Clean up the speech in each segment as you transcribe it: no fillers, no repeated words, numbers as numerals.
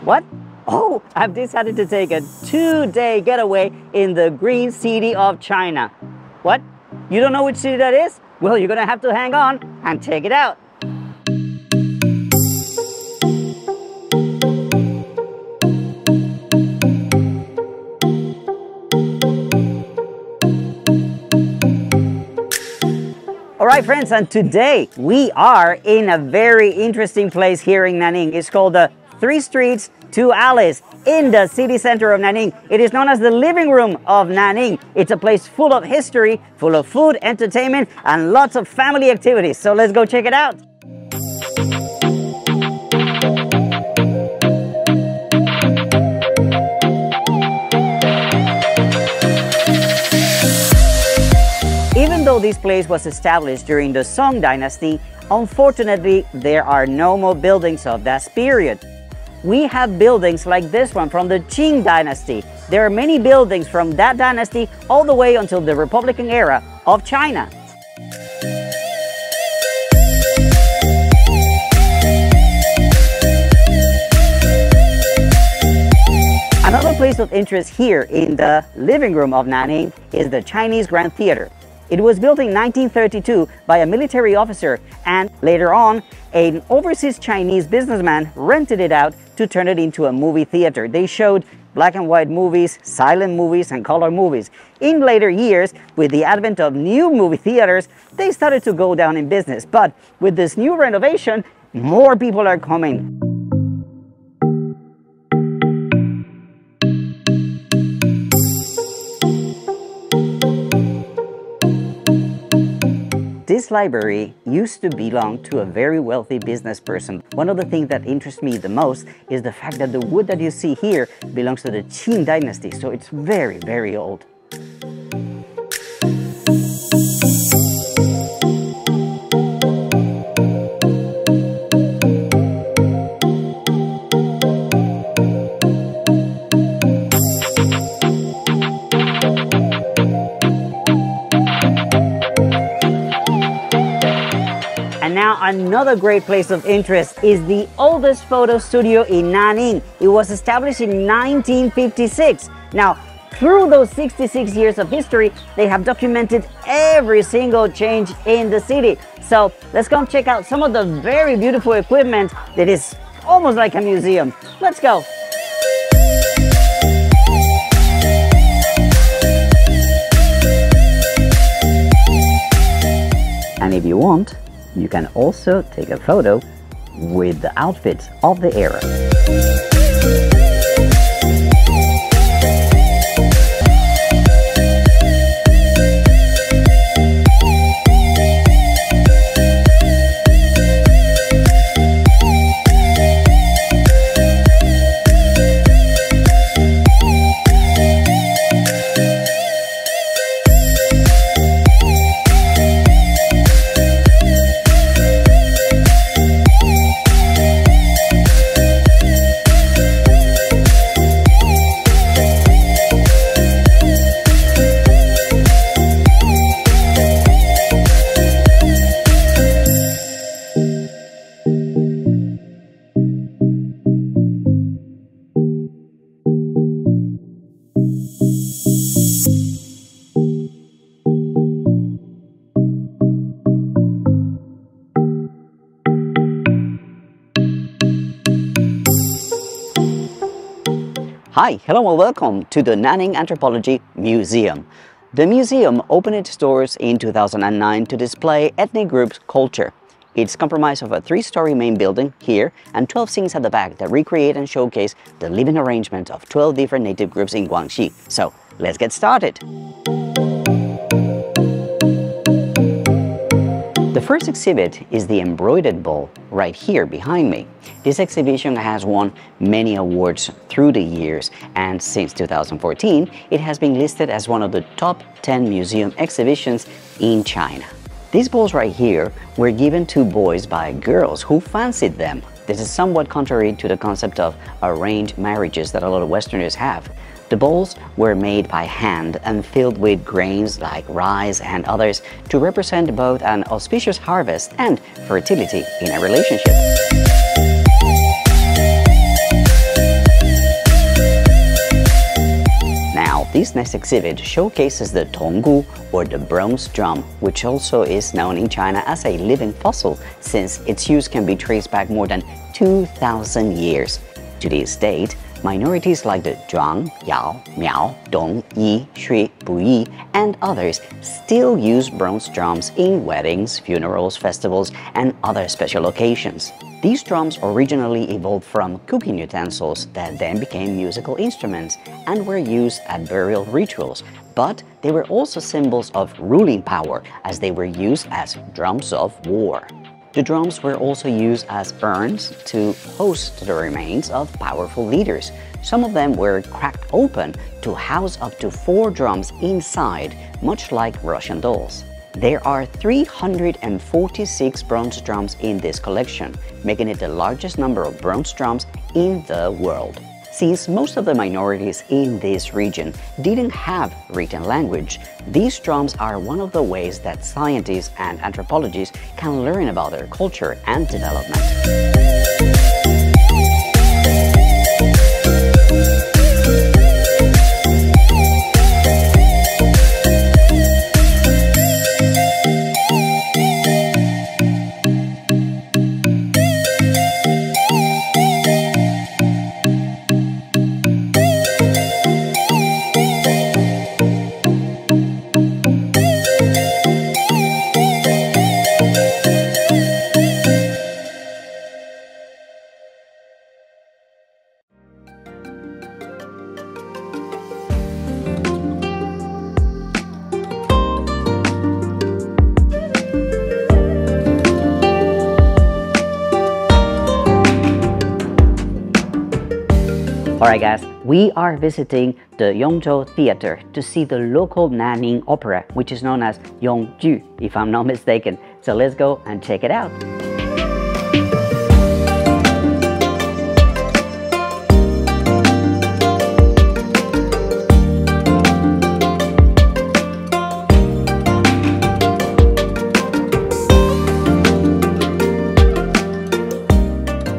What? Oh, I've decided to take a 2-day getaway in the green city of China. What? You don't know which city that is? Well, you're gonna have to hang on and check it out. All right, friends, and today we are in a very interesting place here in Nanning. It's called the 3 Streets, 2 Alleys in the city center of Nanning. It is known as the living room of Nanning. It's a place full of history, full of food, entertainment, and lots of family activities. So let's go check it out. Even though this place was established during the Song dynasty, unfortunately, there are no more buildings of that period. We have buildings like this one from the Qing dynasty. There are many buildings from that dynasty all the way until the Republican era of China. Another place of interest here in the living room of Nanning is the Chinese Grand Theater. It was built in 1932 by a military officer, and later on, an overseas Chinese businessman rented it out to turn it into a movie theater. They showed black and white movies, silent movies, and color movies. In later years, with the advent of new movie theaters, they started to go down in business. But with this new renovation, more people are coming. This library used to belong to a very wealthy business person. One of the things that interests me the most is the fact that the wood that you see here belongs to the Qing dynasty, so it's very, very old. And now another great place of interest is the oldest photo studio in Nanning. It was established in 1956. Now, through those 66 years of history, they have documented every single change in the city. So let's go and check out some of the very beautiful equipment that is almost like a museum. Let's go. And if you want, you can also take a photo with the outfits of the era. Hi, hello and welcome to the Nanning Anthropology Museum. The museum opened its doors in 2009 to display ethnic groups' culture. It's comprised of a 3-story main building here and 12 scenes at the back that recreate and showcase the living arrangement of 12 different native groups in Guangxi. So, let's get started. The first exhibit is the embroidered bowl right here behind me. This exhibition has won many awards through the years, and since 2014, it has been listed as one of the top 10 museum exhibitions in China. These bowls right here were given to boys by girls who fancied them. This is somewhat contrary to the concept of arranged marriages that a lot of Westerners have. The bowls were made by hand and filled with grains like rice and others to represent both an auspicious harvest and fertility in a relationship. This next exhibit showcases the tonggu, or the bronze drum, which also is known in China as a living fossil since its use can be traced back more than 2,000 years. To this date, minorities like the Zhuang, Yao, Miao, Dong, Yi, Shui, Puyi, and others still use bronze drums in weddings, funerals, festivals, and other special occasions. These drums originally evolved from cooking utensils that then became musical instruments and were used at burial rituals, but they were also symbols of ruling power as they were used as drums of war. The drums were also used as urns to host the remains of powerful leaders. Some of them were cracked open to house up to 4 drums inside, much like Russian dolls. There are 346 bronze drums in this collection, making it the largest number of bronze drums in the world. Since most of the minorities in this region didn't have written language, these drums are one of the ways that scientists and anthropologists can learn about their culture and development. Alright guys, we are visiting the Yongzhou Theater to see the local Nanning opera, which is known as Yongju, if I'm not mistaken. So let's go and check it out.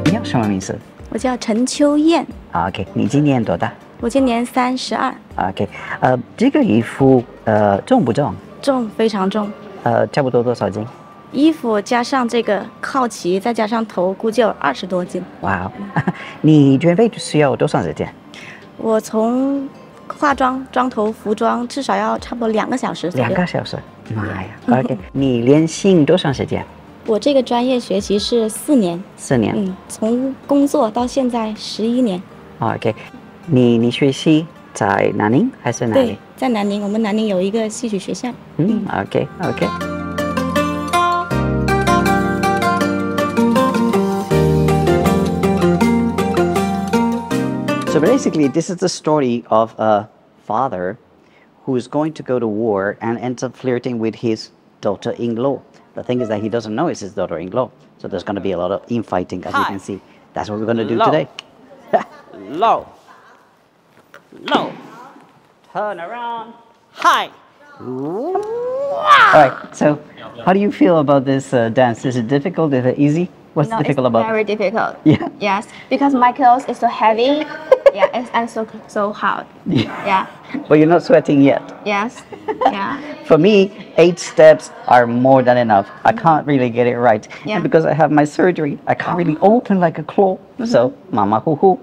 你叫什么名字？我叫陈秋燕。OK， 你今年多大？我今年32。OK， 这个衣服重不重？重，非常重。差不多多少斤？衣服加上这个靠旗，再加上头，估计有20多斤。哇，你准备需要多长时间？我从化妆、妆头、服装，至少要差不多2个小时。2个小时，妈呀 ！OK， 你练习多长时间？我这个专业学习是4年。4年。从工作到现在11年。OK， 你学习在南宁还是哪里？对，在南宁，我们南宁有一个戏曲学校。OK。So basically, this is the story of a father who is going to go to war and ends up flirting with his daughter-in-law. The thing is that he doesn't know it's his daughter-in-law. So there's going to be a lot of infighting, as you can see. That's what we're going to do today. Low. Turn around. High. All right. So how do you feel about this dance? Is it difficult? Is it easy? What's difficult about it? Very difficult. Yeah. Yes, because my clothes is so heavy. Yeah, and so hard. Yeah. But you're not sweating yet. Yes. Yeah. For me, 8 steps are more than enough. I can't really get it right. Yeah. And because I have my surgery, I can't really open like a claw. So, mama hoo hoo.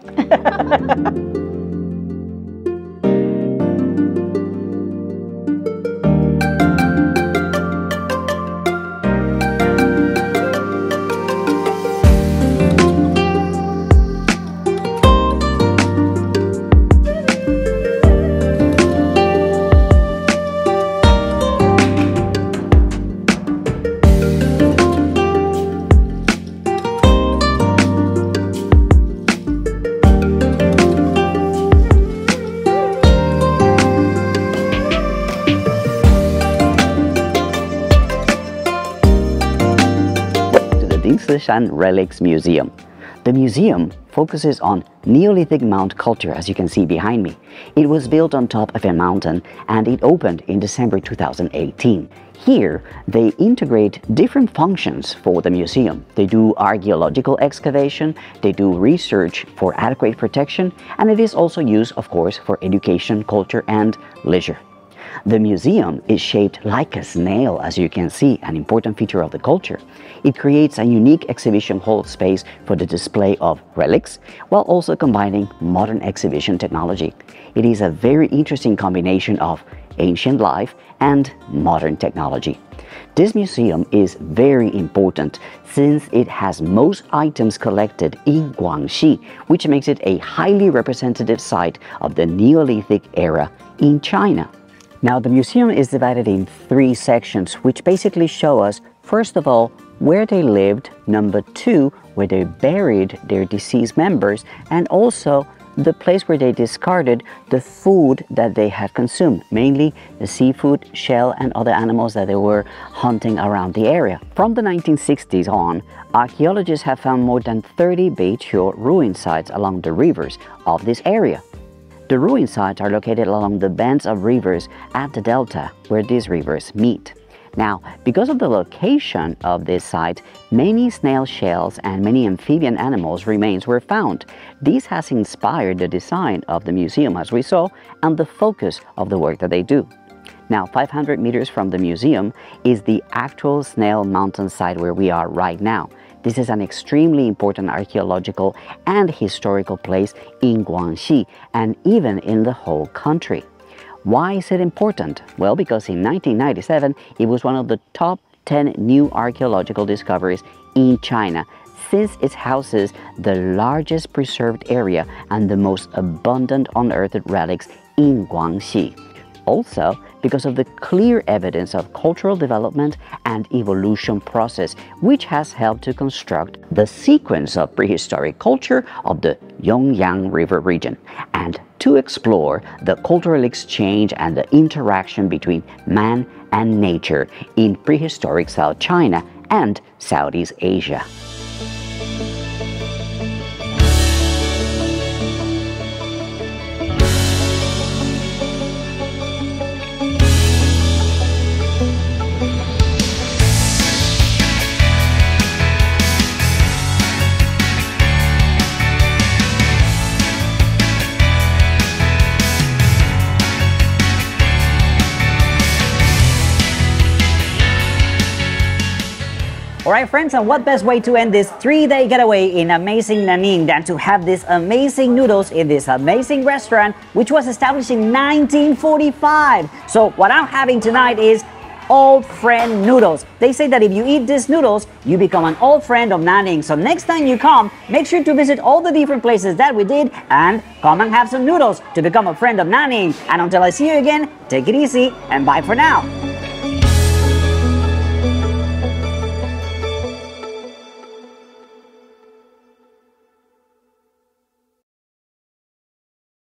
Shan Relics Museum. The museum focuses on Neolithic Mount culture, as you can see behind me. It was built on top of a mountain and it opened in December 2018. Here, they integrate different functions for the museum. They do archaeological excavation, they do research for adequate protection, and it is also used, of course, for education, culture, and leisure. The museum is shaped like a snail, as you can see, an important feature of the culture. It creates a unique exhibition hall space for the display of relics, while also combining modern exhibition technology. It is a very interesting combination of ancient life and modern technology. This museum is very important since it has most items collected in Guangxi, which makes it a highly representative site of the Neolithic era in China. Now, the museum is divided in 3 sections, which basically show us, first of all, where they lived, number 2, where they buried their deceased members, and also the place where they discarded the food that they had consumed, mainly the seafood, shell, and other animals that they were hunting around the area. From the 1960s on, archaeologists have found more than 30 Beiqiu ruin sites along the rivers of this area. The ruin sites are located along the bends of rivers at the delta where these rivers meet. Now, because of the location of this site, many snail shells and many amphibian animals remains were found. This has inspired the design of the museum, as we saw, and the focus of the work that they do. Now, 500 meters from the museum is the actual Snail Mountain site where we are right now. This is an extremely important archaeological and historical place in Guangxi and even in the whole country. Why is it important? Well, because in 1997, it was one of the top 10 new archaeological discoveries in China, since it houses the largest preserved area and the most abundant unearthed relics in Guangxi. Also, because of the clear evidence of cultural development and evolution process, which has helped to construct the sequence of prehistoric culture of the Yongyang River region, and to explore the cultural exchange and the interaction between man and nature in prehistoric South China and Southeast Asia. Alright friends, and what best way to end this 3-day getaway in amazing Nanning than to have these amazing noodles in this amazing restaurant, which was established in 1945. So what I'm having tonight is old friend noodles. They say that if you eat these noodles, you become an old friend of Nanning. So next time you come, make sure to visit all the different places that we did and come and have some noodles to become a friend of Nanning. And until I see you again, take it easy and bye for now.